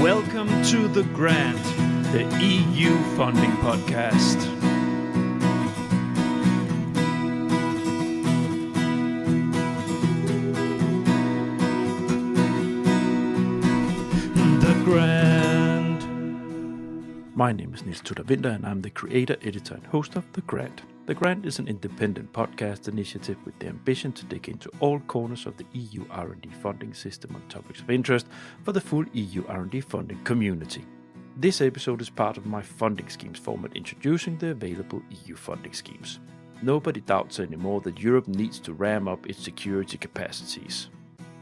Welcome to The Grant, the EU funding podcast. The Grant. My name is Niels Tudor Winter, and I'm the creator, editor, and host of The Grant. The Grant is an independent podcast initiative with the ambition to dig into all corners of the EU R&D funding system on topics of interest for the full EU R&D funding community. This episode is part of my funding schemes format introducing the available EU funding schemes. Nobody doubts anymore that Europe needs to ram up its security capacities.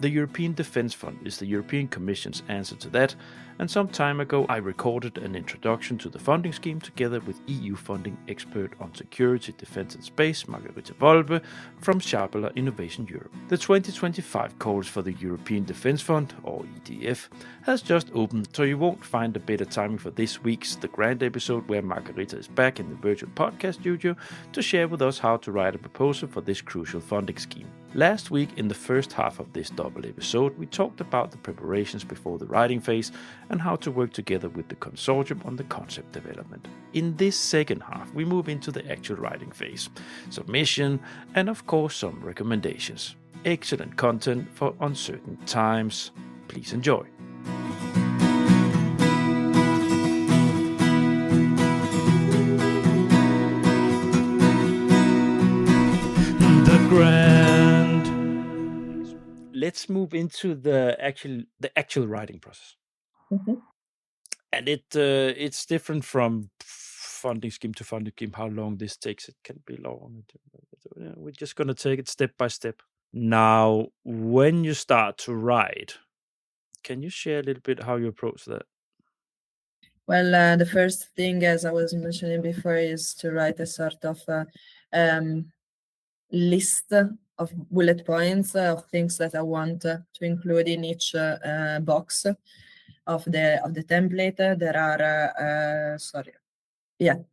The European Defence Fund is the European Commission's answer to that, and some time ago I recorded an introduction to the funding scheme together with EU funding expert on security, defence and space, Margherita Volpe from Zabala Innovation Europe. The 2025 calls for the European Defence Fund, or EDF, has just opened, so you won't find a better timing for this week's The Grant episode where Margherita is back in the virtual podcast studio to share with us how to write a proposal for this crucial funding scheme. Last week, in the first half of this double episode, we talked about the preparations before the writing phase and how to work together with the consortium on the concept development. In this second half, we move into the actual writing phase, submission, and of course some recommendations. Excellent content for uncertain times. Please enjoy. The Grant. Let's move into the actual writing process. Mhm. And it's different from funding scheme to funding scheme, how long this takes. It can be long. We're just going to take it step by step. Now, when you start to write, can you share a little bit how you approach that? Well, the first thing, as I was mentioning before, is to write a sort of list of bullet points of things that I want to include in each box of the template. There are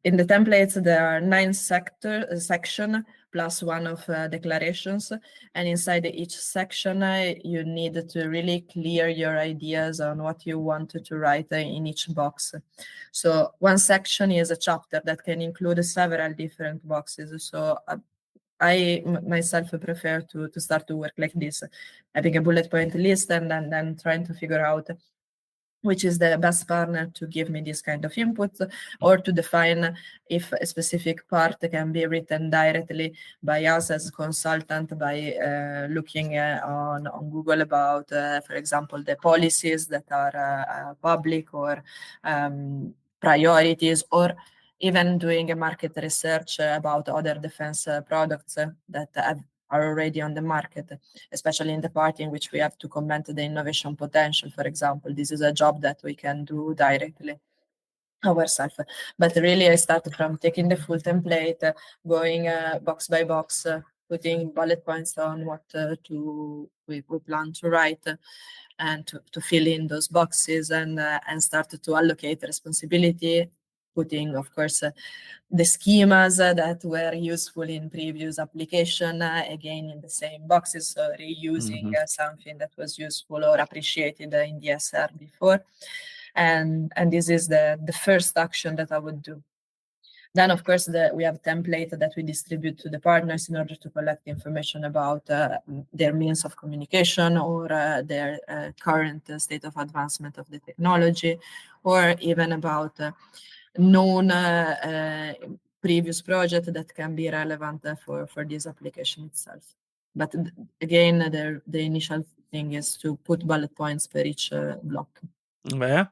in the templates there are 9 section plus one of declarations, and inside each section you need to really clear your ideas on what you want to write in each box. So one section is a chapter that can include several different boxes. So I myself prefer to start to work like this, having a bullet point list and then trying to figure out which is the best partner to give me this kind of input, or to define if a specific part can be written directly by us as consultant by looking on Google about, for example, the policies that are public, or priorities, or even doing a market research about other defense products that are already on the market, especially in the part in which we have to comment the innovation potential, for example. This is a job that we can do directly ourselves. But really, I started from taking the full template, going box by box, putting bullet points on what we plan to write, and to fill in those boxes, and started to allocate responsibility, putting, of course, the schemas that were useful in previous application, again in the same boxes, so reusing something that was useful or appreciated in the SR before. And this is the first action that I would do. Then, of course, we have a template that we distribute to the partners in order to collect information about their means of communication, or their current state of advancement of the technology, or even about known previous project that can be relevant for this application itself. But again, the initial thing is to put bullet points per each block. Yeah.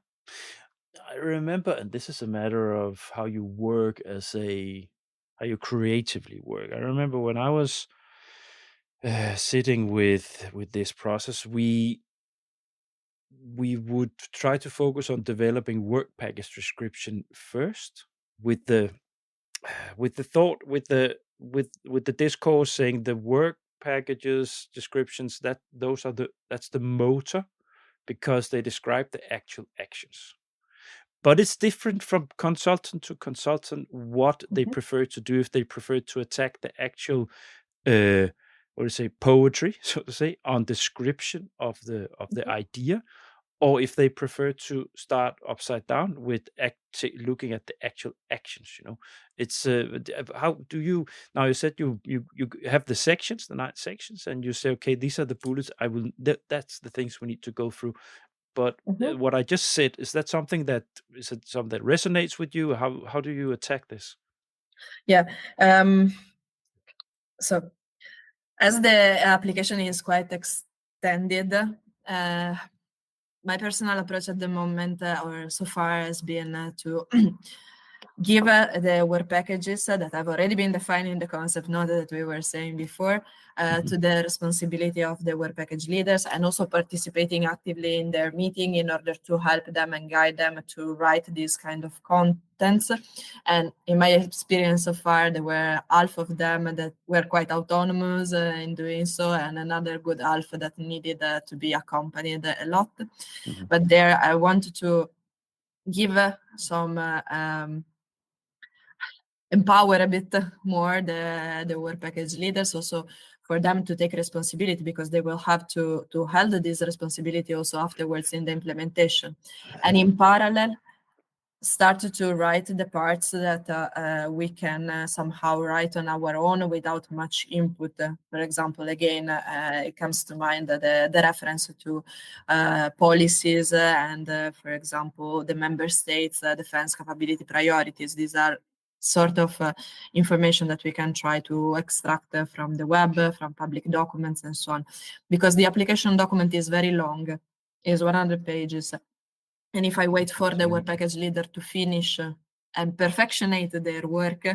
I remember, and this is a matter of how you work how you creatively work. I remember when I was sitting with this process, we would try to focus on developing work package description first, with the thought, with the discourse saying the work packages descriptions, that's the motor, because they describe the actual actions. But it's different from consultant to consultant what they prefer to do, if they prefer to attack the actual poetry, so to say, on description of the idea, or if they prefer to start upside down with looking at the actual actions. It's how do you, now you said you have the sections, the 9 sections, and you say, okay, these are the bullets I will, that's the things we need to go through. But what I just said, is that something that resonates with you? How do you attack this? Yeah. So as the application is quite extended, my personal approach at the moment, or so far, has been to give the work packages that have already been defined in the concept note that we were saying before, to the responsibility of the work package leaders, and also participating actively in their meeting in order to help them and guide them to write these kind of contents. And in my experience so far, there were half of them that were quite autonomous in doing so, and another good half that needed to be accompanied a lot. But there I wanted to give some empower a bit more the work package leaders, also for them to take responsibility, because they will have to hold this responsibility also afterwards in the implementation. And in parallel, start to write the parts that we can somehow write on our own without much input. For example, again, it comes to mind the reference to policies and, for example, the member states' defense capability priorities. These are sort of information that we can try to extract from the web, from public documents, and so on. Because the application document is very long, is 100 pages. And if I wait for the work package leader to finish and perfectionate their work,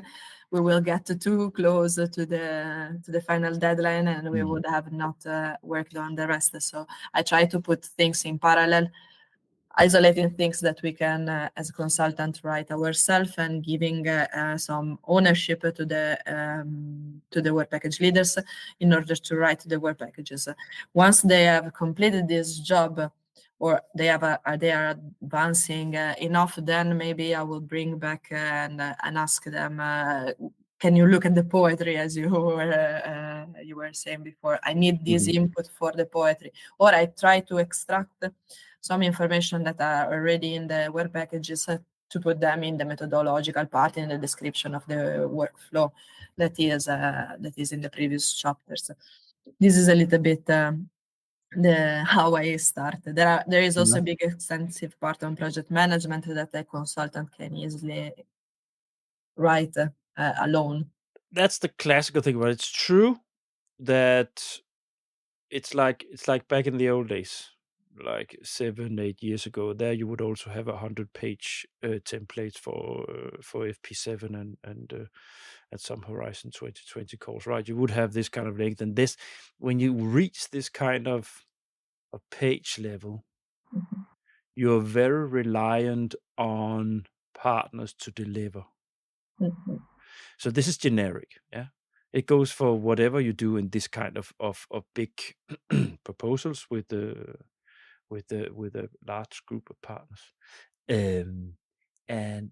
we will get too close to the final deadline, and we would have not worked on the rest. So I try to put things in parallel, isolating things that we can, as a consultant, write ourselves, and giving some ownership to the work package leaders in order to write the work packages. Once they have completed this job, or they are advancing enough, then maybe I will bring back and ask them, can you look at the poetry, as you were saying before? I need this input for the poetry. Or I try to extract some information that are already in the work packages to put them in the methodological part, in the description of the workflow that is in the previous chapters. This is a little bit how I started. There is also a big extensive part on project management that a consultant can easily write alone. That's the classical thing, but it's true that it's like back in the old days, like 7-8 years ago. There you would also have 100-page templates for FP7 and at some Horizon 2020 calls, right? You would have this kind of length, and this, when you reach this kind of a page level, you're very reliant on partners to deliver. So this is generic, yeah. It goes for whatever you do in this kind of big proposals with a large group of partners. And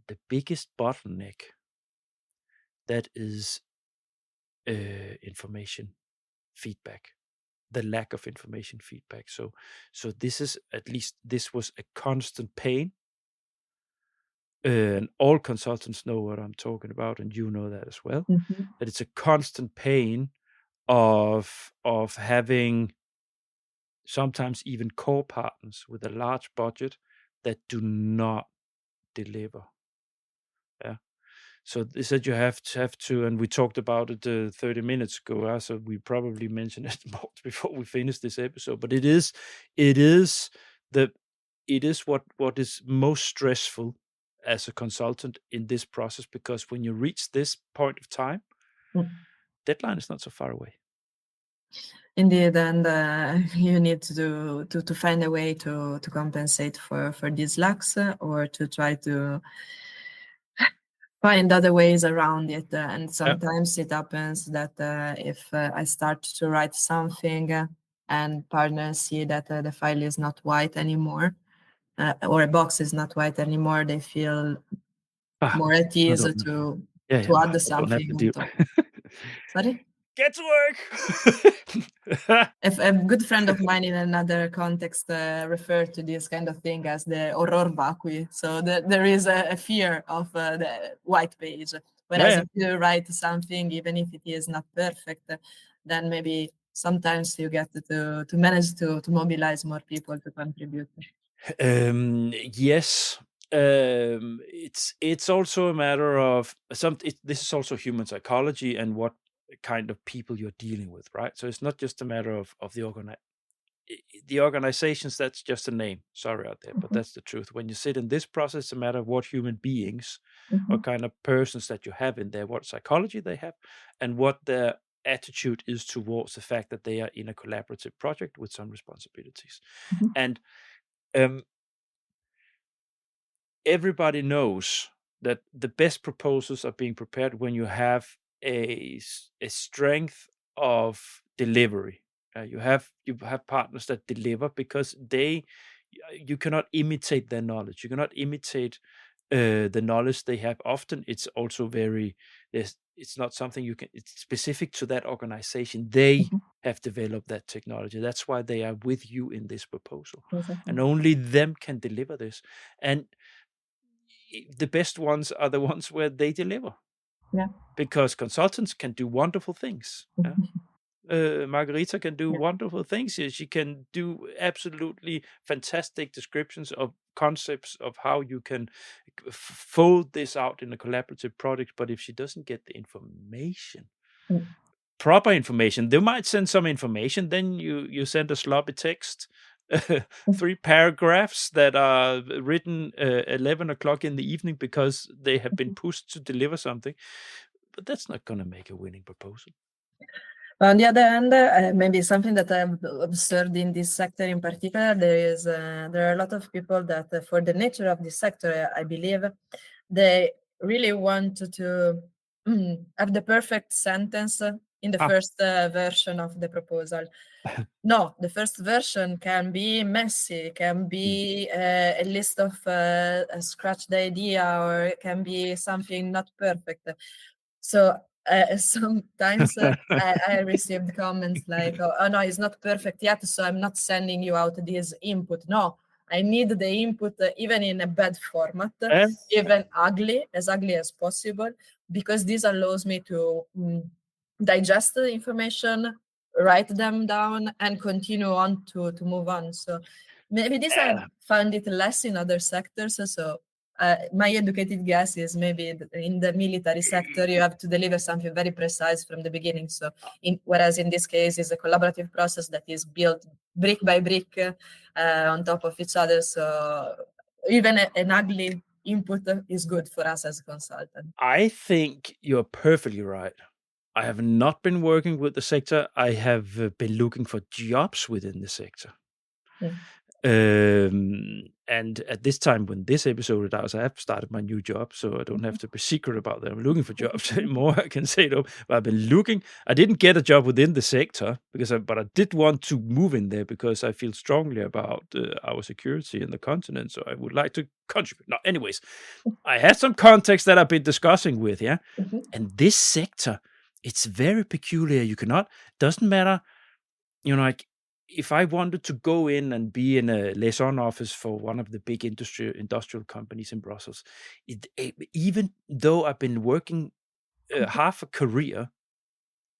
the biggest bottleneck, that is information feedback, the lack of information feedback. So this is, at least this was a constant pain. And all consultants know what I'm talking about, and you know that as well. That it's a constant pain of having sometimes even core partners with a large budget that do not deliver. Yeah. So they said you have to, and we talked about it 30 minutes ago. So we probably mentioned it more before we finish this episode. But it is what is most stressful as a consultant in this process, because when you reach this point of time, deadline is not so far away. Indeed, and you need to find a way to compensate for these lacks, or to try to find other ways around it. And sometimes it happens that if I start to write something and partners see that the file is not white anymore, or a box is not white anymore, they feel more at ease to add something on top. Sorry? get to work. If a good friend of mine in another context referred to this kind of thing as the horror vacui. So there is a fear of the white page. Whereas Yeah. if you write something, even if it is not perfect, then maybe sometimes you get to manage to mobilize more people to contribute. Yes. It's also a matter of this is also human psychology and what kind of people you're dealing with, right? So it's not just a matter of the organizations. That's just a name. Sorry out there, but that's the truth. When you sit in this process, it's a matter of what human beings, what kind of persons that you have in there, what psychology they have, and what their attitude is towards the fact that they are in a collaborative project with some responsibilities. And everybody knows that the best proposals are being prepared when you have a strength of delivery. You have partners that deliver because you cannot imitate their knowledge. You cannot imitate the knowledge they have. Often it's also it's not something you can. It's specific to that organization. They have developed that technology. That's why they are with you in this proposal, and only them can deliver this. And the best ones are the ones where they deliver. Yeah. Because consultants can do wonderful things. Margherita can do wonderful things. She can do absolutely fantastic descriptions of concepts of how you can fold this out in a collaborative project. But if she doesn't get the information, proper information, they might send some information, then you send a sloppy text, 3 paragraphs that are written 11 o'clock in the evening because they have been pushed to deliver something, but that's not going to make a winning proposal. On the other hand, maybe something that I've observed in this sector in particular, there are a lot of people that, for the nature of this sector, I believe, they really want to have the perfect sentence in the first version of the proposal. No, the first version can be messy, can be a list of a scratched idea, or it can be something not perfect. So sometimes I received comments like, oh no, it's not perfect yet, so I'm not sending you out this input. No, I need the input even in a bad format, even as ugly as possible, because this allows me to digest the information, write them down, and continue on to move on. So maybe this I found it less in other sectors. So my educated guess is maybe in the military sector, you have to deliver something very precise from the beginning. So, whereas in this case, it's a collaborative process that is built brick by brick on top of each other. So, even an ugly input is good for us as a consultant. I think you're perfectly right. I have not been working with the sector. I have been looking for jobs within the sector. And at this time when this episode is out, I have started my new job, so I don't have to be secret about that I'm looking for jobs anymore. I can say it. But I've been looking. I didn't get a job within the sector but I did want to move in there because I feel strongly about our security in the continent. So I would like to contribute. Now, anyways, I had some context that I've been discussing with, and this sector, it's very peculiar. You cannot, doesn't matter, like, if I wanted to go in and be in a liaison office for one of the big industrial companies in Brussels, even though I've been working half a career,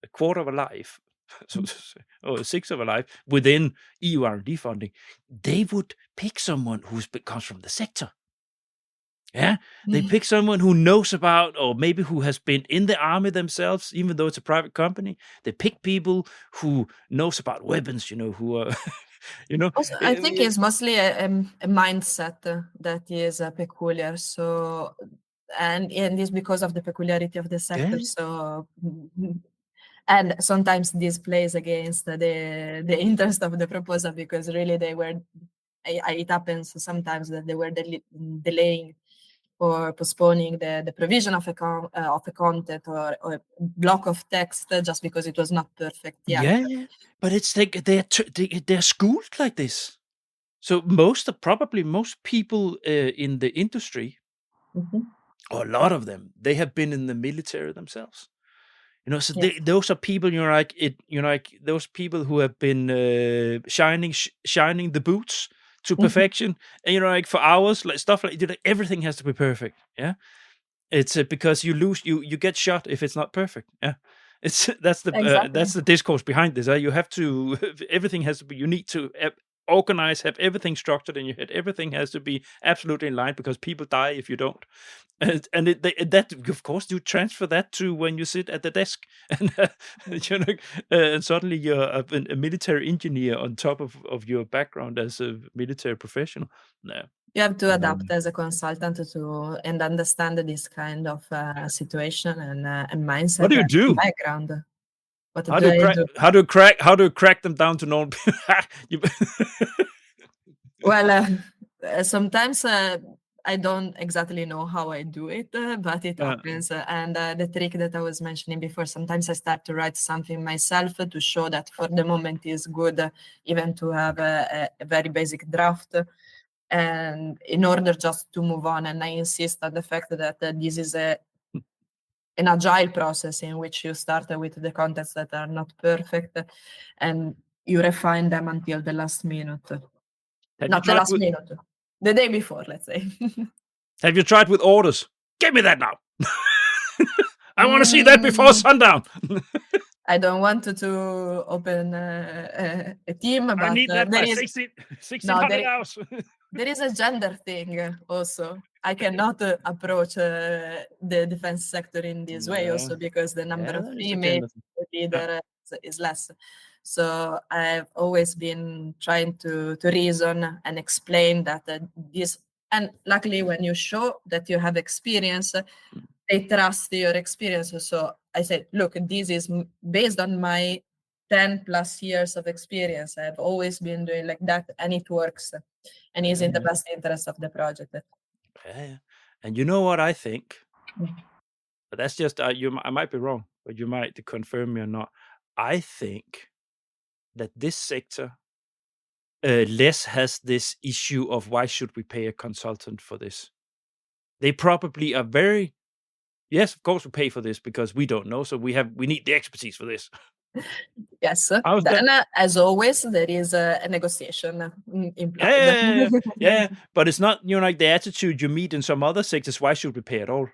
a quarter of a life, so to say, or 6 of a life within EU R&D funding, they would pick someone who comes from the sector. Yeah, they pick someone who knows about, or maybe who has been in the army themselves, even though it's a private company. They pick people who knows about weapons, who are, Also, I think it's mostly a mindset that is peculiar. So, and it's because of the peculiarity of the sector. Yeah. So, and sometimes this plays against the interest of the proposal, because really it happens sometimes that they were delaying or postponing the provision of a content or a block of text just because it was not perfect yet. Yeah, but it's like they're schooled like this. So most people in the industry, or a lot of them, they have been in the military themselves. You know, so Yes. those are people, those people who have been shining the boots to perfection, and like for hours, like stuff like everything has to be perfect. Yeah, it's because you get shot if it's not perfect. Yeah, it's that's Exactly. the discourse behind this. You have to everything has to be. You need to organize, have everything structured in your head. Everything has to be absolutely in line because people die if you don't. And that of course you transfer that to when you sit at the desk, and and suddenly you're a military engineer on top of your background as a military professional. No. You have to adapt as a consultant and understand this kind of situation and mindset. What do you and do? background. What How do do I do? how do you crack them down to normal? Well, sometimes I don't exactly know how I do it, but it happens. And the trick that I was mentioning before, sometimes I start to write something myself to show that for the moment is good, even to have a very basic draft. And in order just to move on, and I insist on the fact that this is an agile process in which you start with the contents that are not perfect and you refine them until the last minute. Not the last minute, the day before, let's say. Have you tried with orders? Give me that now. I want to see that before sundown. I don't want to open a team, but I need that by 1600 hours. There is a gender thing also. I cannot approach the defense sector in this way also because the number of female leader is less. So I've always been trying to reason and explain that this, and luckily when you show that you have experience, they trust your experience. So I said, look, this is based on my 10 plus years of experience. I've always been doing like that, and it works, and is in the best interest of the project. Yeah. And you know what I think? But that's just I might be wrong, but you might confirm me or not. I think that this sector less has this issue of why should we pay a consultant for this. They probably are very yes, of course we pay for this because we don't know, so we need the expertise for this. Yes. Then, as always, there is a negotiation implied. Yeah. But it's not like the attitude you meet in some other sectors. Why should we pay at all?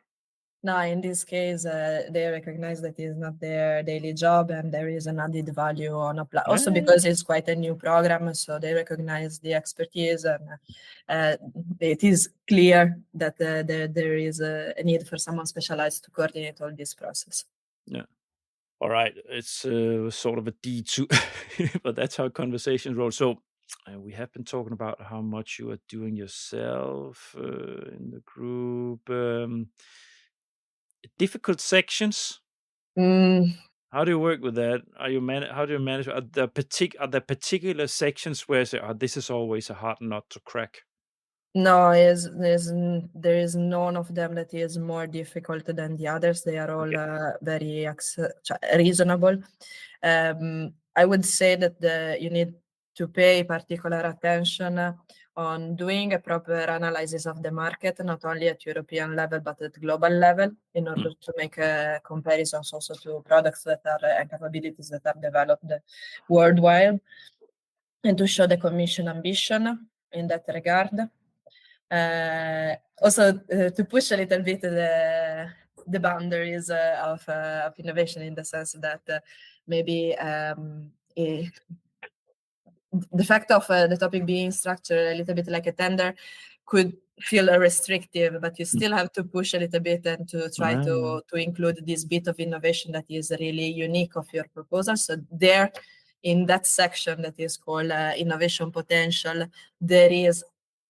No, in this case, they recognize that it's not their daily job, and there is an added value on also because it's quite a new program, so they recognize the expertise, and it is clear that there is a need for someone specialized to coordinate all this process. Yeah. All right. It's sort of a D2, but that's how conversations roll. So we have been talking about how much you are doing yourself in the group. Difficult sections. How do you work with that? How do you manage? Are there particular sections where you say, this is always a hard nut to crack? No, there is none of them that is more difficult than the others. They are all very reasonable. I would say that you need to pay particular attention on doing a proper analysis of the market, not only at European level, but at global level, in order to make comparisons also to products that are and capabilities that are developed worldwide, and to show the Commission ambition in that regard. Also, to push a little bit the boundaries of innovation, in the sense that maybe the fact of the topic being structured a little bit like a tender could feel restrictive, but you still have to push a little bit and to try to include this bit of innovation that is really unique of your proposal. So there, in that section that is called innovation potential, there is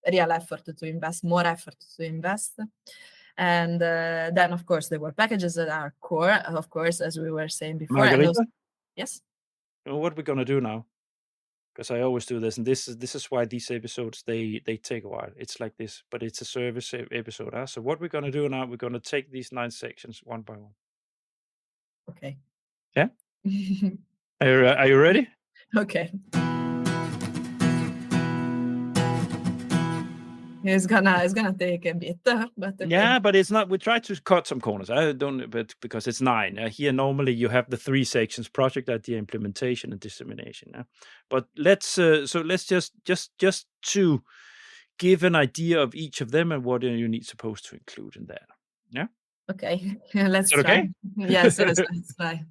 real effort to invest, more effort to invest. And then, of course, there were packages that are core, of course, as we were saying before. Margherita? Yes? What are we going to do now? Because I always do this, and this is why these episodes, they take a while. It's like this, but it's a service episode. So what we're going to do now, we're going to take these 9 sections one by one. Okay. Yeah? Are you ready? Okay. it's gonna take a bit, but okay. Yeah, but it's not. We try to cut some corners. I don't, but because it's 9 here. Normally, you have the 3 sections: project idea, implementation, and dissemination. But let's just to give an idea of each of them and what you need supposed to include in that. Yeah. Okay, let's Is that try. okay? Yes, let's try.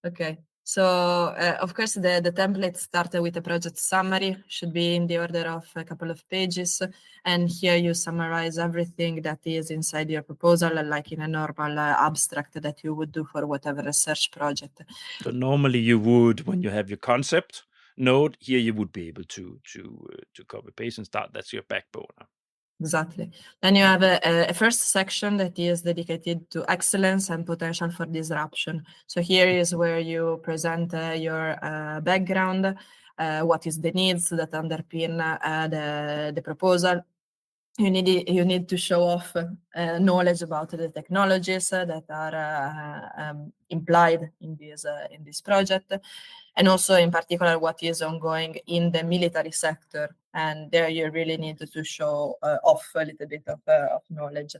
Okay. So, of course, the template started with a project summary, should be in the order of a couple of pages. And here you summarize everything that is inside your proposal, like in a normal abstract that you would do for whatever research project. So normally you would, when you have your concept node, here you would be able to copy paste and start. That's your backbone. Exactly. Then you have a first section that is dedicated to excellence and potential for disruption. So here is where you present your background, what is the needs that underpin the proposal. You need to show off knowledge about the technologies that are implied in this project, and also in particular what is ongoing in the military sector. And there you really need to show off a little bit of knowledge.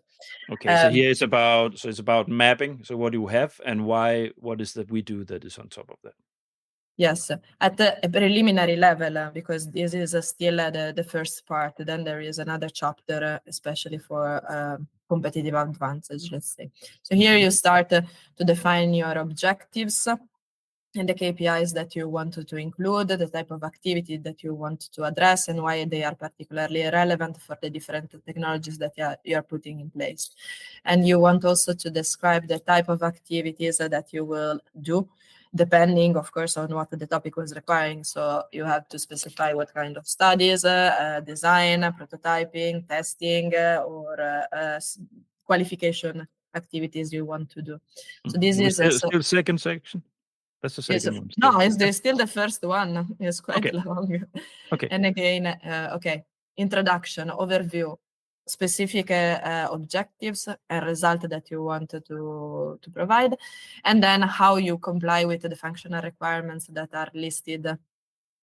Okay, so here it's about mapping. So what do you have and why? What is that we do that is on top of that? Yes, at a preliminary level, because this is still the first part. Then there is another chapter, especially for competitive advantage, let's say. So here you start to define your objectives and the KPIs that you want to include, the type of activity that you want to address, and why they are particularly relevant for the different technologies that you're putting in place. And you want also to describe the type of activities that you will do, depending, of course, on what the topic was requiring. So you have to specify what kind of studies, design, prototyping, testing, or qualification activities you want to do. So this is still second section. That's the second one. No, it's still the first one. It's quite long. Okay. And again, introduction, overview, specific objectives and result that you want to provide, and then how you comply with the functional requirements that are listed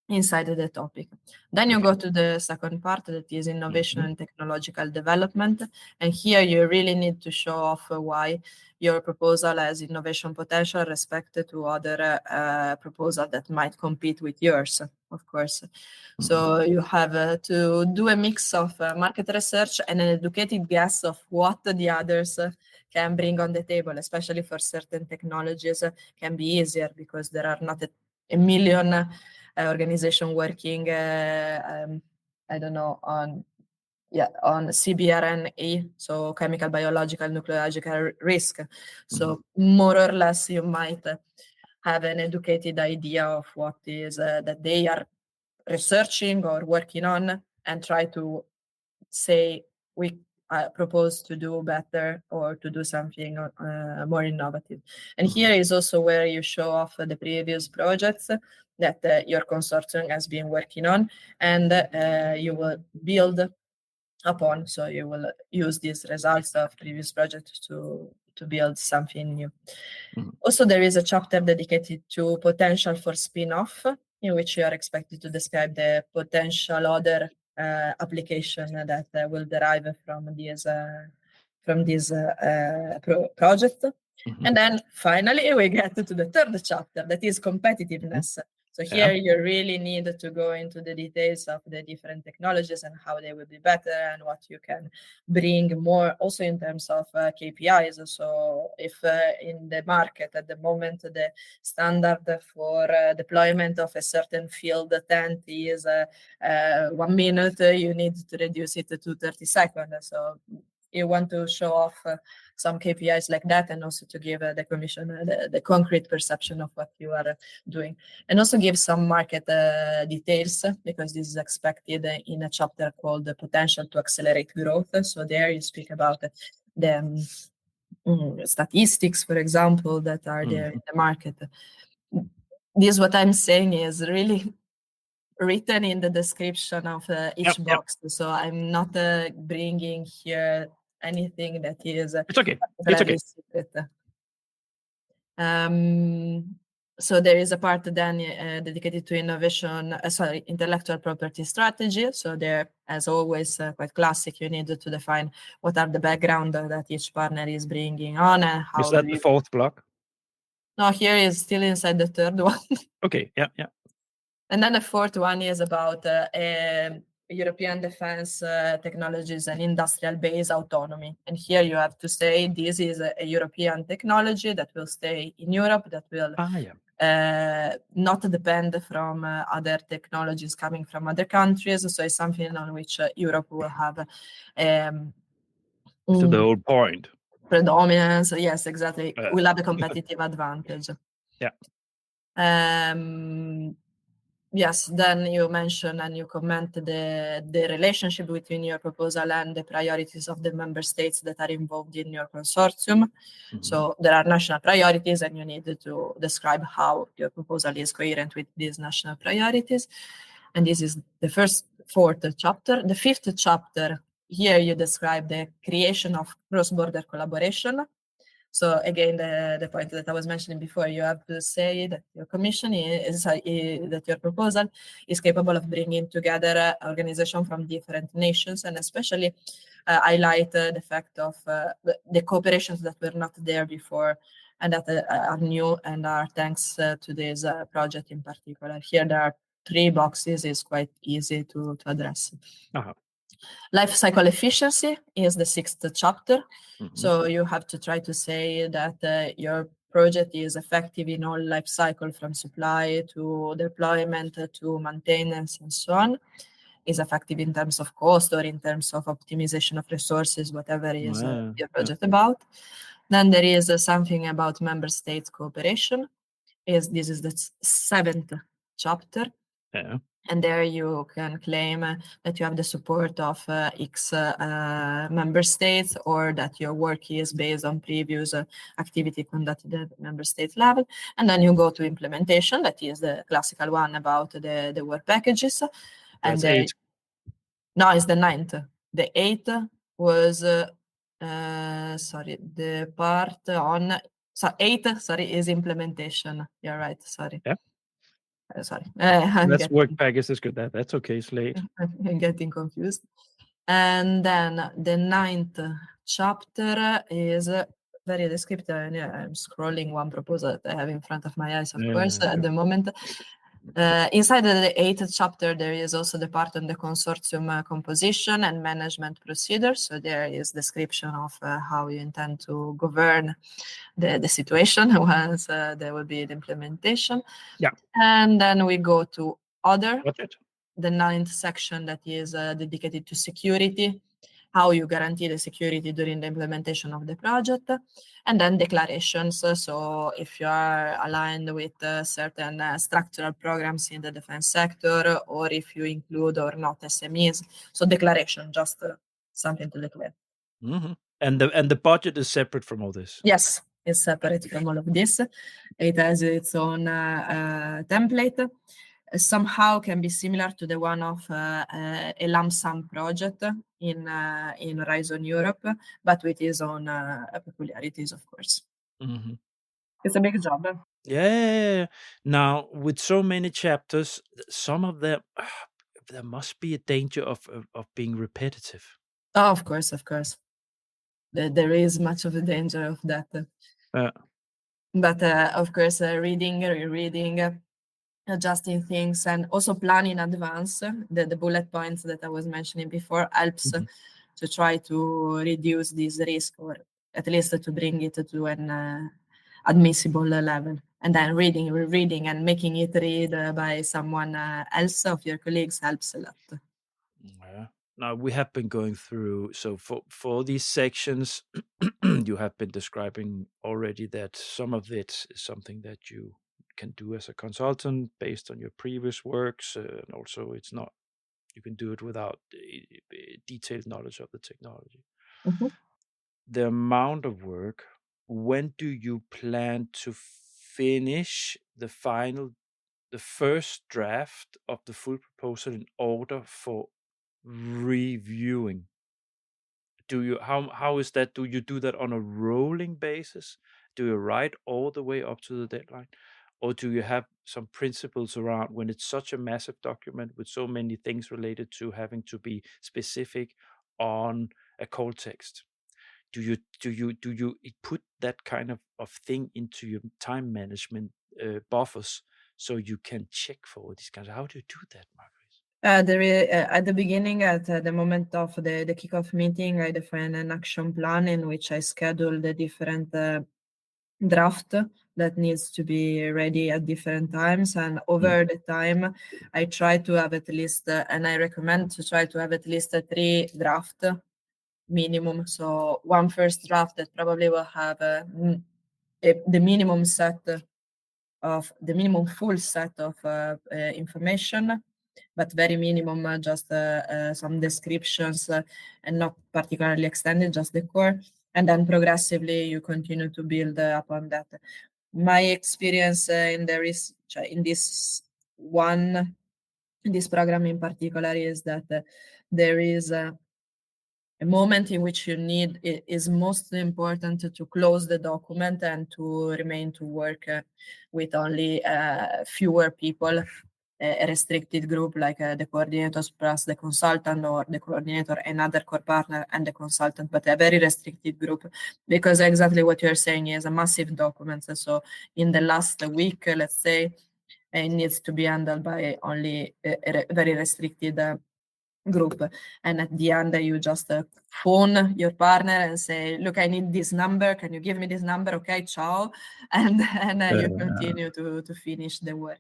inside the topic. Then you go to the second part, that is innovation and technological development. And here you really need to show off why your proposal has innovation potential respect to other proposals that might compete with yours, of course. So you have to do a mix of market research and an educated guess of what the others can bring on the table, especially for certain technologies can be easier because there are not a million organization working, I don't know, on CBRNE, so chemical, biological, nucleological risk. So more or less, you might have an educated idea of what is that they are researching or working on, and try to say we propose to do better or to do something more innovative. And here is also where you show off the previous projects that your consortium has been working on, and you will build upon. So you will use these results of previous projects to build something new. Also, there is a chapter dedicated to potential for spin-off, in which you are expected to describe the potential other application that will derive from this project. And then finally, we get to the third chapter, that is competitiveness. So here you really need to go into the details of the different technologies and how they will be better and what you can bring more, also in terms of KPIs. So if in the market at the moment the standard for deployment of a certain field tent is 1 minute, you need to reduce it to 30 seconds. So you want to show off some KPIs like that, and also to give the commission the concrete perception of what you are doing, and also give some market details, because this is expected in a chapter called the potential to accelerate growth. So there you speak about the statistics, for example, that are there in the market. This, what I'm saying, is really written in the description of each box. So I'm not bringing here anything that is it's okay. secret. So there is a part then dedicated to intellectual property strategy. So there, as always, quite classic, you need to define what are the background that each partner is bringing on and how Is that do the you... fourth block? No, here is still inside the third one. Okay, yeah. And then the fourth one is about European defense technologies and industrial base autonomy. And here you have to say this is a European technology that will stay in Europe, that will not depend from other technologies coming from other countries. So it's something on which Europe will have So the whole point. Predominance. Yes, exactly. We'll have a competitive advantage. Yeah. Yes, then you mentioned and you comment the relationship between your proposal and the priorities of the member states that are involved in your consortium. So there are national priorities and you need to describe how your proposal is coherent with these national priorities. And this is the fourth chapter. The fifth chapter, here you describe the creation of cross-border collaboration. So again, the point that I was mentioning before, you have to say that your commission that your proposal is capable of bringing together organizations from different nations, and especially highlight the fact of the cooperations that were not there before and that are new and are thanks to this project in particular. Here there are 3 boxes, is quite easy to address. Life cycle efficiency is the 6th chapter. So you have to try to say that your project is effective in all life cycle, from supply to deployment to maintenance and so on. Is effective in terms of cost or in terms of optimization of resources, whatever is your project about. Then there is something about member states cooperation. This is the 7th chapter. Yeah. And there you can claim that you have the support of X member states, or that your work is based on previous activity conducted at the member state level. And then you go to implementation, that is the classical one about the work packages. That's 8. No, it's the 9th. The 8th was, the part on... So 8th, is implementation. You're right, sorry. Yeah. Sorry. That's work package is good. That's okay, it's late. I'm getting confused. And then the 9th chapter is very descriptive. And yeah, I'm scrolling one proposal that I have in front of my eyes, of course, at the moment. Inside the 8th chapter, there is also the part on the consortium composition and management procedures. So there is description of how you intend to govern the situation once there will be the implementation. Yeah. And then we go to other, Budget. the 9th section that is dedicated to security, how you guarantee the security during the implementation of the project, and then declarations. So if you are aligned with certain structural programs in the defense sector, or if you include or not SMEs. So declaration, just something to declare. And the budget is separate from all this? Yes, it's separate from all of this. It has its own template. Somehow can be similar to the one of a lump sum project in Horizon Europe, but with its own peculiarities, of course. It's a big job. Yeah. Now, with so many chapters, some of them, there must be a danger of being repetitive. Oh, of course. There is much of a danger of that. But of course, reading, rereading, adjusting things, and also plan in advance. The bullet points that I was mentioning before helps to try to reduce this risk, or at least to bring it to an admissible level. And then reading, rereading, and making it read by someone else of your colleagues helps a lot. Yeah. Now, we have been going through, so for these sections, you have been describing already that some of it is something that you can do as a consultant based on your previous works, and also it's not, you can do it without detailed knowledge of the technology. The amount of work, when do you plan to finish the first draft of the full proposal in order for reviewing? How is that? Do you do that on a rolling basis? Do you write all the way up to the deadline, or do you have some principles around when it's such a massive document with so many things related to having to be specific on a call text? Do you put that kind of thing into your time management buffers so you can check for these kinds? How do you do that, Margaret? At the beginning, at the moment of the kickoff meeting, I define an action plan in which I schedule the different draft that needs to be ready at different times. And over the time, I try to have at least, and I recommend to try to have at least 3 draft minimum. So one first draft that probably will have the minimum full set of information, but very minimum, just some descriptions and not particularly extended, just the core. And then progressively you continue to build upon that. My experience in this program in particular is that there is a moment in which it is most important to close the document and to remain to work with only fewer people, a restricted group like the coordinators plus the consultant, or the coordinator, another core partner, and the consultant, but a very restricted group, because exactly what you're saying is a massive document. So in the last week, let's say, it needs to be handled by only a very restricted group, and at the end you just phone your partner and say, look, I need this number, can you give me this number? Okay, ciao. And you continue to finish the work.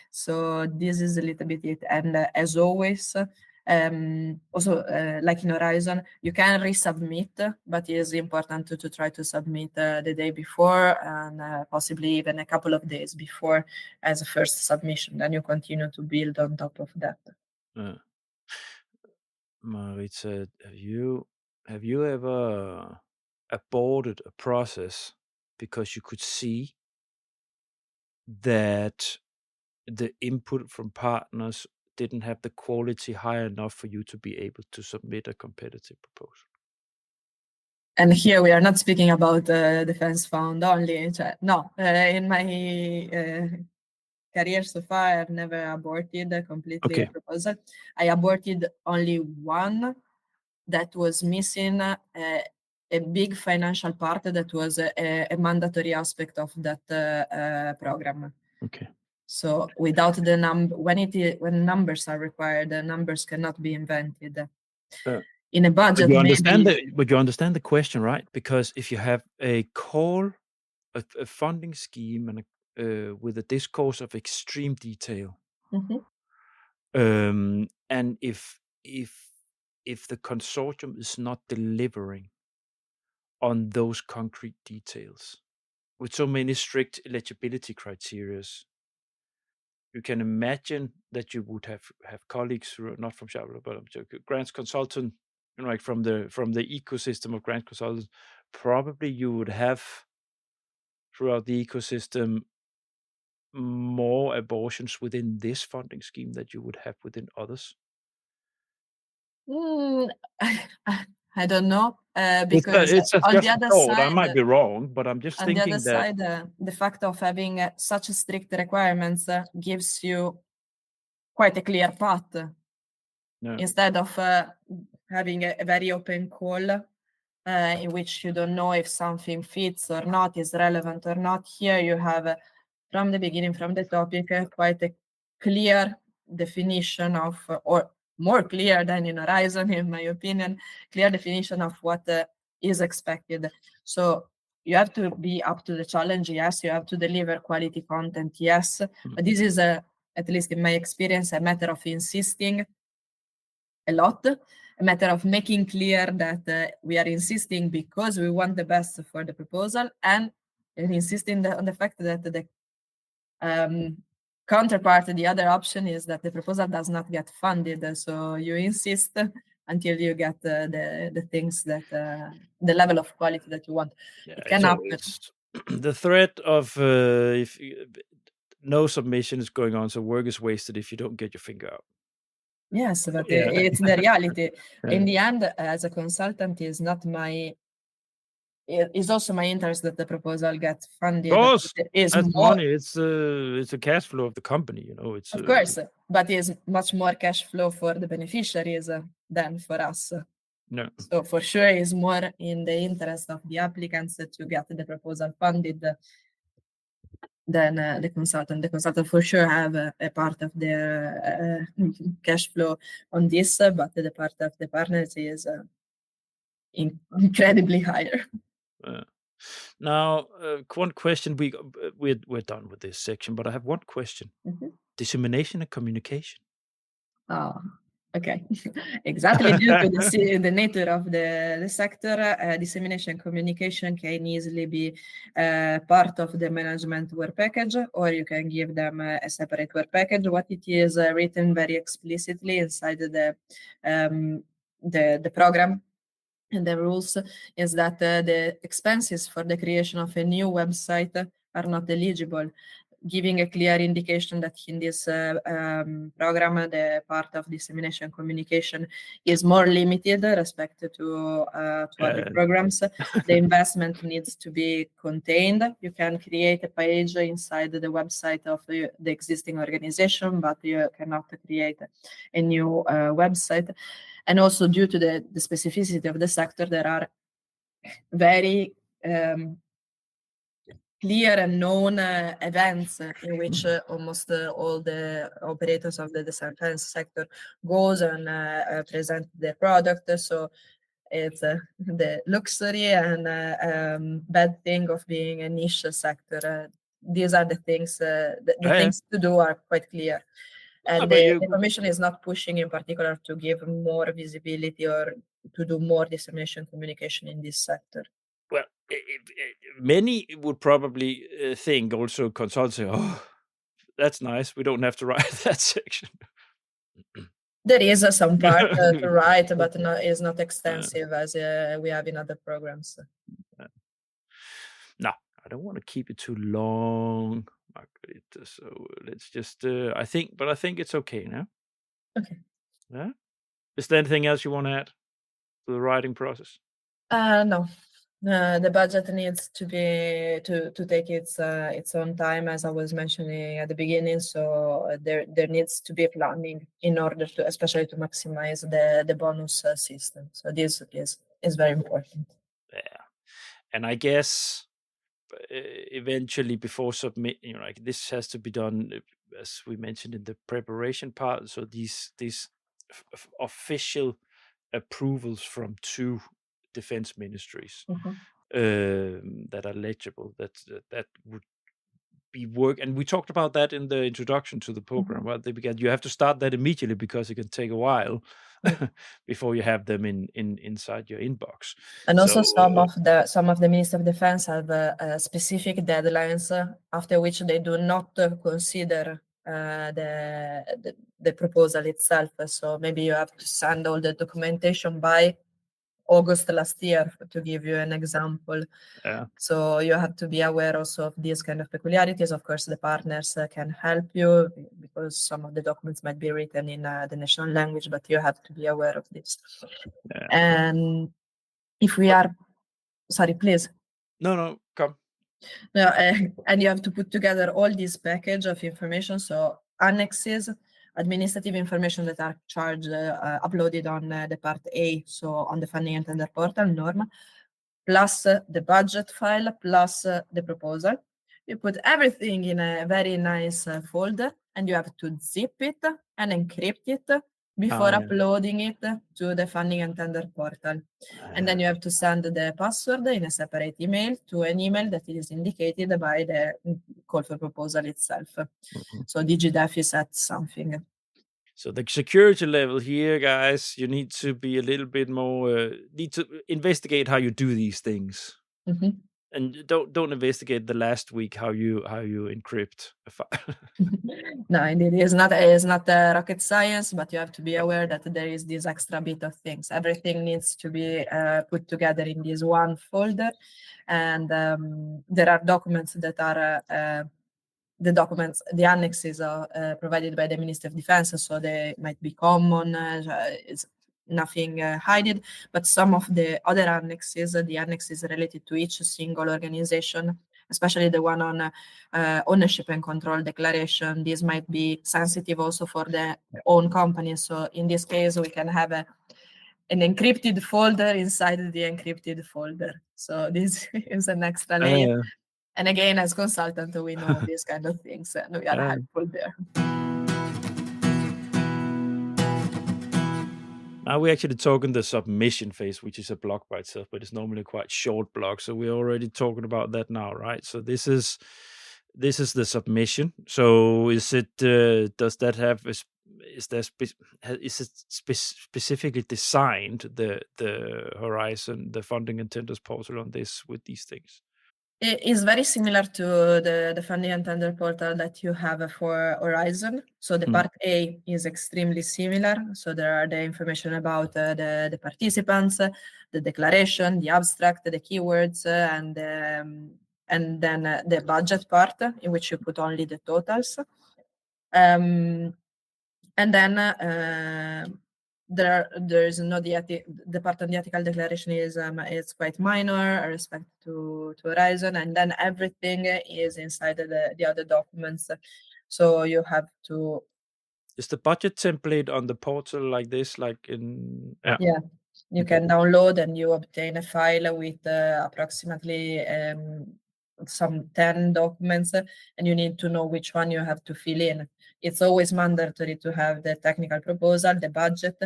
So this is a little bit it. And as always, also like in Horizon, you can resubmit, but it is important to try to submit the day before, and possibly even a couple of days before as a first submission. Then you continue to build on top of that. Margherita, have you ever aborted a process because you could see that the input from partners didn't have the quality high enough for you to be able to submit a competitive proposal? And here we are not speaking about defense fund only. No, in my career so far, I've never aborted completely a proposal. I aborted only one that was missing a big financial part that was a mandatory aspect of that program. Okay. So without the when numbers are required, the numbers cannot be invented. In a budget, But you understand the question, right? Because if you have a funding scheme and with a discourse of extreme detail, and if the consortium is not delivering on those concrete details with so many strict eligibility criteria, you can imagine that you would have colleagues who are not from Zabala, but grants consultant, like from the ecosystem of grant consultants. Probably you would have throughout the ecosystem more abortions within this funding scheme that you would have within others. I don't know, because it's on just the other thought. side, I might be wrong, but I'm just on the thinking other that side, the fact of having such strict requirements gives you quite a clear path. Instead of having a very open call in which you don't know if something fits or not, is relevant or not. Here you have, from the beginning, from the topic, quite a clear definition of, or more clear than in Horizon, in my opinion, clear definition of what is expected. So you have to be up to the challenge, yes. You have to deliver quality content, yes. But this is, at least in my experience, a matter of insisting a lot, a matter of making clear that we are insisting because we want the best for the proposal, and insisting on the fact that the counterpart, the other option, is that the proposal does not get funded. So you insist until you get the things that the level of quality that you want. It can happen. It's the threat of if no submission is going on, so work is wasted if you don't get your finger out. Yes, but it's the reality. In the end, as a consultant, is not my it is also my interest that the proposal gets funded. Of course, It is that's more, money. It's a cash flow of the company. You know, it's of course, but is much more cash flow for the beneficiaries than for us. no. So for sure, it's more in the interest of the applicants to get the proposal funded than the consultant. The consultant for sure have a part of their cash flow on this, but the part of the partners is incredibly higher. Now, one question. We're done with this section, but I have one question. Mhm. Dissemination and communication. Oh, okay. Exactly due to the nature of the sector, dissemination communication can easily be part of the management work package, or you can give them a separate work package. What it is written very explicitly inside the program and the rules is that the expenses for the creation of a new website are not eligible, giving a clear indication that in this program, the part of dissemination communication is more limited respect to other programs. The investment needs to be contained. You can create a page inside the website of the existing organization, but you cannot create a new website. And also due to the specificity of the sector, there are very clear and known events in which almost all the operators of the defense sector goes and present their product. So it's the luxury and bad thing of being a niche sector. These are the things, the things to do are quite clear. And the Commission is not pushing in particular to give more visibility or to do more dissemination communication in this sector. Well, many would probably think also consultancy, oh, that's nice. We don't have to write that section. There is some part to write, but it's not extensive as we have in other programs. No, I don't want to keep it too long, Margherita. So let's just, I think it's okay now. Okay. Yeah. Is there anything else you want to add to the writing process? No. The budget needs to be to take its own time, as I was mentioning at the beginning. So there needs to be planning in order to, especially to maximize the bonus system. So this is very important. Yeah, and I guess eventually before submit, like this has to be done as we mentioned in the preparation part. So these official approvals from 2 defense ministries that are legible, that would be work. And we talked about that in the introduction to the program. Well, you have to start that immediately because it can take a while before you have them inside your inbox. And also some of the Ministry of Defense have specific deadlines after which they do not consider the proposal itself. So maybe you have to send all the documentation by August last year, to give you an example. So you have to be aware also of these kind of peculiarities. Of course, the partners can help you because some of the documents might be written in the national language, but you have to be aware of this. And if we are, sorry, please. No, come. No, and you have to put together all this package of information. So annexes, administrative information that are charged, uploaded on the part A, so on the funding and tender portal, Norma, plus the budget file, plus the proposal. You put everything in a very nice folder, and you have to zip it and encrypt it before uploading it to the funding and tender portal. And then you have to send the password in a separate email to an email that is indicated by the call for proposal itself. So DigiDef is at something. So the security level here, guys, you need to be a little bit more, need to investigate how you do these things. And don't investigate the last week how you encrypt a file. No, indeed, it's not rocket science, but you have to be aware that there is this extra bit of things. Everything needs to be put together in this one folder, and there are documents that are the annexes are provided by the Ministry of Defense, so they might be common. nothing hidden, but some of the other annexes, the annexes related to each single organization, especially the one on ownership and control declaration, this might be sensitive also for the own company. So in this case, we can have an encrypted folder inside the encrypted folder. So this is an extra layer. And again, as consultant, we know these kind of things, and we are helpful there. Now we're actually talking the submission phase, which is a block by itself, but it's normally quite short block. So we're already talking about that now, right? So this is the submission. So is it does that have is it specifically designed the Horizon, the funding and tenders portal on this with these things? It is very similar to the funding and tender portal that you have for Horizon. So the part A is extremely similar. So there are the information about the participants, the declaration, the abstract, the keywords, and then the budget part in which you put only the totals. And then there is no the part on the ethical declaration is quite minor with respect to Horizon, and then everything is inside the other documents. So you have to. Is the budget template on the portal like this, like in? Yeah. You can download and you obtain a file with approximately some 10 documents, and you need to know which one you have to fill in. It's always mandatory to have the technical proposal, the budget,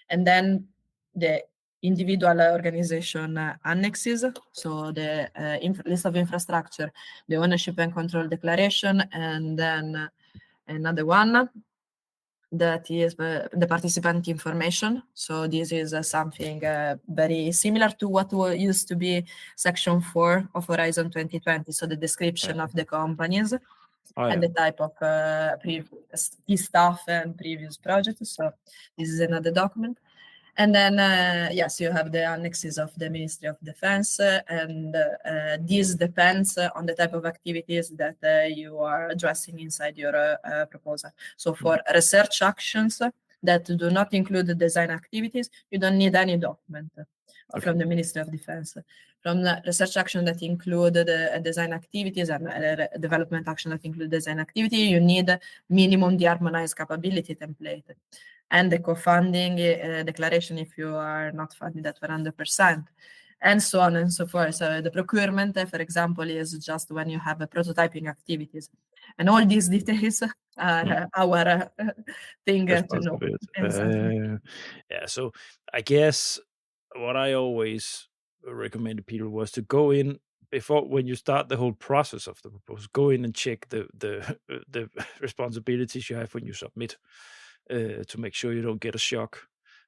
and then the individual organization annexes. So the list of infrastructure, the ownership and control declaration, and then another one that is the participant information. So this is something very similar to what used to be section 4 of Horizon 2020. So the description of the companies and the type of key staff and previous projects. So this is another document. And then, yes, you have the annexes of the Ministry of Defense, and this depends on the type of activities that you are addressing inside your proposal. So for research actions that do not include the design activities, you don't need any document from the Ministry of Defense. From the research action that include the design activities and development action that include design activity, you need minimum the harmonized capability template. And the co-funding declaration if you are not funded at 100%, and so on and so forth. So the procurement, for example, is just when you have prototyping activities. And all these details are our thing to know. Exactly. Yeah, so I guess what I always recommended people was to go in before, when you start the whole process of the proposal, go in and check the responsibilities you have when you submit. To make sure you don't get a shock,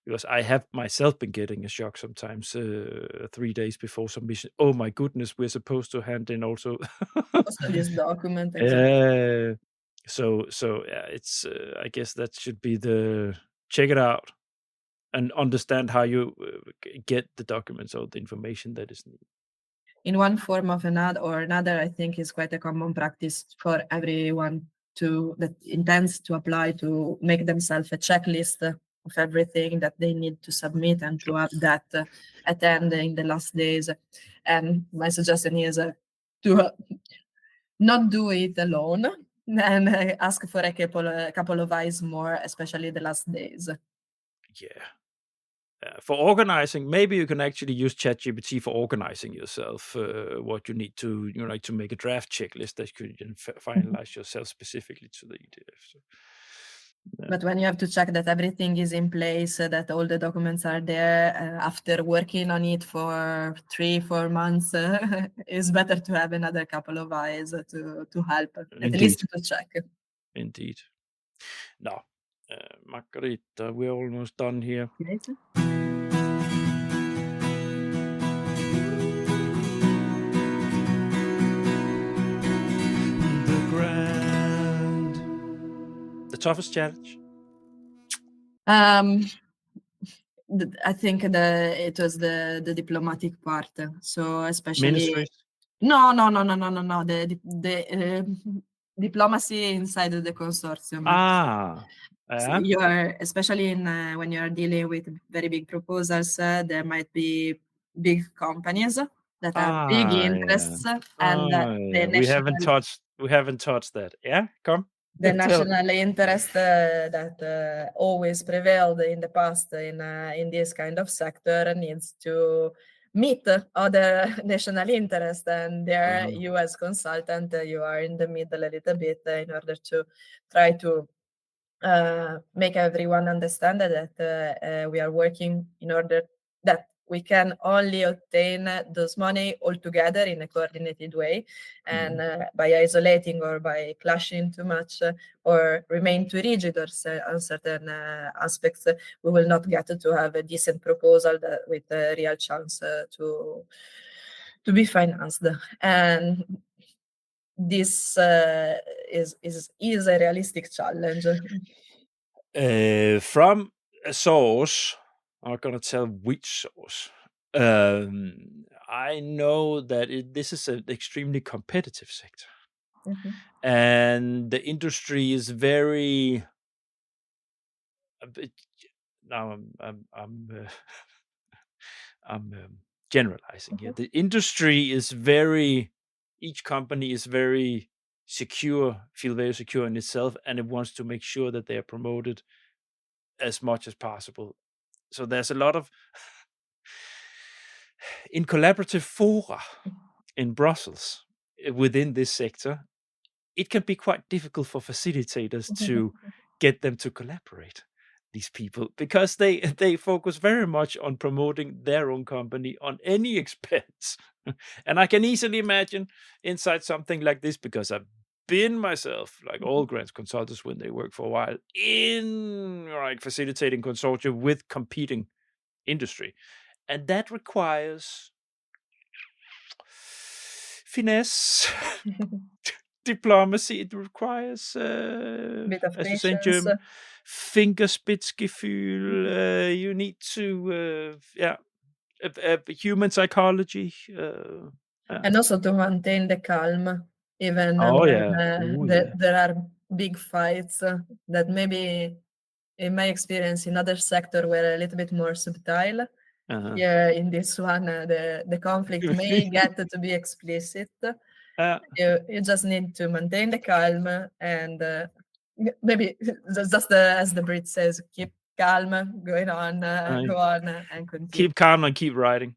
because I have myself been getting a shock sometimes 3 days before submission. Oh my goodness, we're supposed to hand in also this document. So yeah, it's I guess that should be the check it out and understand how you get the documents or the information that is needed. In one form of another, I think is quite a common practice for everyone that intends to apply to make themselves a checklist of everything that they need to submit and to have that at end in the last days. And my suggestion is to not do it alone and ask for a couple of eyes more, especially the last days. Yeah. For organizing, maybe you can actually use ChatGPT for organizing yourself, what you need to, like to make a draft checklist that you can finalize yourself specifically to the EDF. So, but when you have to check that everything is in place, that all the documents are there, after working on it for 3-4 months, it's better to have another couple of eyes to help, at least to check. Indeed. Now, Margherita, we're almost done here. Yes. The toughest challenge? I think it was the diplomatic part. So especially ministries. No. The diplomacy inside of the consortium. You are, especially in when you are dealing with very big proposals, there might be big companies that have big interests, and the We haven't touched that. Yeah, come. the Tell. national interest that always prevailed in the past in this kind of sector needs to meet other national interest, and there you as consultant you are in the middle a little bit in order to try to make everyone understand that we are working in order that we can only obtain those money all together in a coordinated way, and by isolating or by clashing too much or remain too rigid or on certain aspects, we will not get to have a decent proposal with a real chance to be financed. And this is a realistic challenge. From a source, I'm not going to tell which source. I know that this is an extremely competitive sector, and the industry is very. Now I'm generalizing here. The industry is very. Each company is very secure, feel very secure in itself, and it wants to make sure that they are promoted as much as possible. So there's a lot of in collaborative fora in Brussels within this sector. It can be quite difficult for facilitators to get them to collaborate, these people, because they focus very much on promoting their own company on any expense. And I can easily imagine inside something like this, because I've been myself, like all grants consultants when they work for a while, in like facilitating consortia with competing industry. And that requires finesse, diplomacy. It requires, bit of as you say in patience. German, Fingerspitzgefühl. You need to, human psychology. And also to maintain the calm, even when there are big fights that maybe, in my experience, in other sector were a little bit more subtle. Yeah, in this one, the conflict may get to be explicit. You just need to maintain the calm and maybe just as the Brit says, keep calm, going on, go on and continue. Keep calm and keep writing.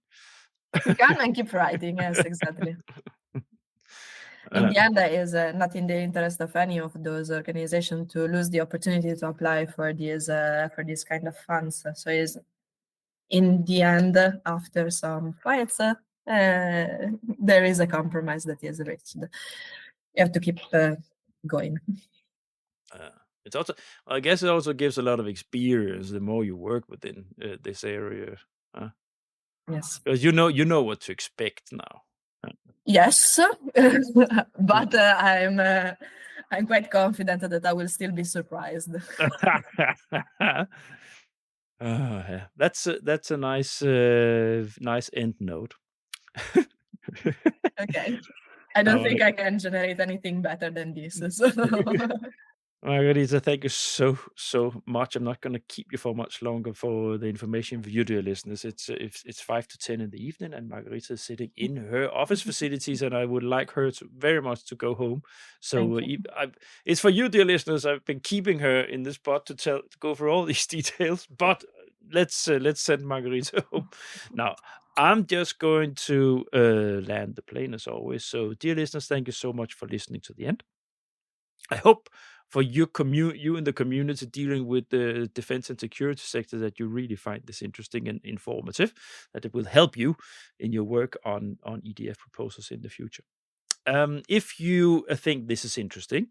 Keep calm and keep writing. Yes, exactly. In the end, it is not in the interest of any of those organizations to lose the opportunity to apply for these kind of funds. So it's in the end, after some fights, there is a compromise that is reached. You have to keep going. It's also, I guess, it also gives a lot of experience the more you work within this area. Yes, because you know what to expect now. Yes, but I'm quite confident that I will still be surprised. Yeah. That's a nice end note. Okay, I don't think I can generate anything better than this. So. Margherita, thank you so much. I'm not going to keep you for much longer for the information for you, dear listeners. It's 5 to 10 in the evening, and Margherita is sitting in her office facilities, and I would like her very much to go home. So it's for you, dear listeners. I've been keeping her in this spot to go through all these details, but let's send Margherita home now. I'm just going to land the plane as always. So, dear listeners, thank you so much for listening to the end. I hope for you in the community dealing with the defense and security sector that you really find this interesting and informative, that it will help you in your work on EDF proposals in the future. If you think this is interesting,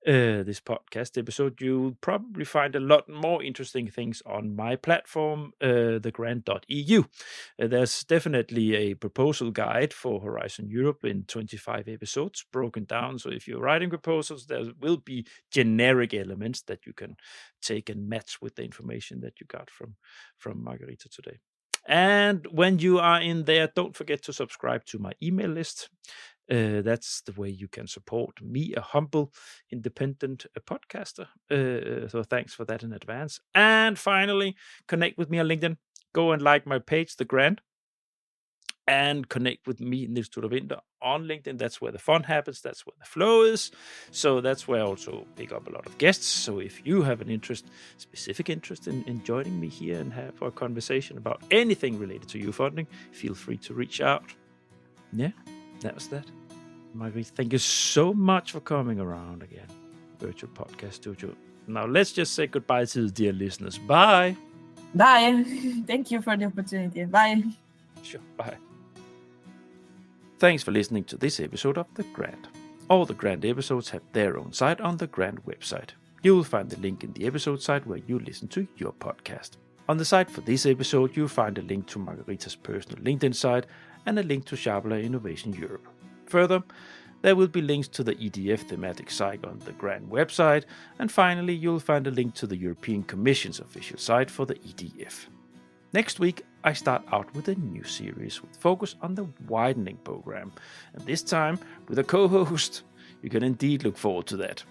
this podcast episode, you'll probably find a lot more interesting things on my platform, thegrant.eu. There's definitely a proposal guide for Horizon Europe in 25 episodes broken down. So if you're writing proposals, there will be generic elements that you can take and match with the information that you got from Margherita today. And when you are in there, don't forget to subscribe to my email list. That's the way you can support me, a humble, independent podcaster. So thanks for that in advance. And finally, connect with me on LinkedIn. Go and like my page, The Grant, and connect with me, Niels Tudor Winter, on LinkedIn. That's where the fun happens. That's where the flow is. So that's where I also pick up a lot of guests. So if you have an specific interest in joining me here and have a conversation about anything related to youth funding, feel free to reach out. Yeah, that was that. Margherita, thank you so much for coming around again. Virtual podcast studio. Now let's just say goodbye to the dear listeners. Bye. Bye. Thank you for the opportunity. Bye. Sure. Bye. Thanks for listening to this episode of The Grant. All the Grant episodes have their own site on the Grant website. You will find the link in the episode site where you listen to your podcast. On the site for this episode, you'll find a link to Margherita's personal LinkedIn site and a link to Zabala Innovation Europe. Further, there will be links to the EDF thematic site on the Grant website, and finally you'll find a link to the European Commission's official site for the EDF. Next week, I start out with a new series with focus on the widening program, and this time with a co-host. You can indeed look forward to that.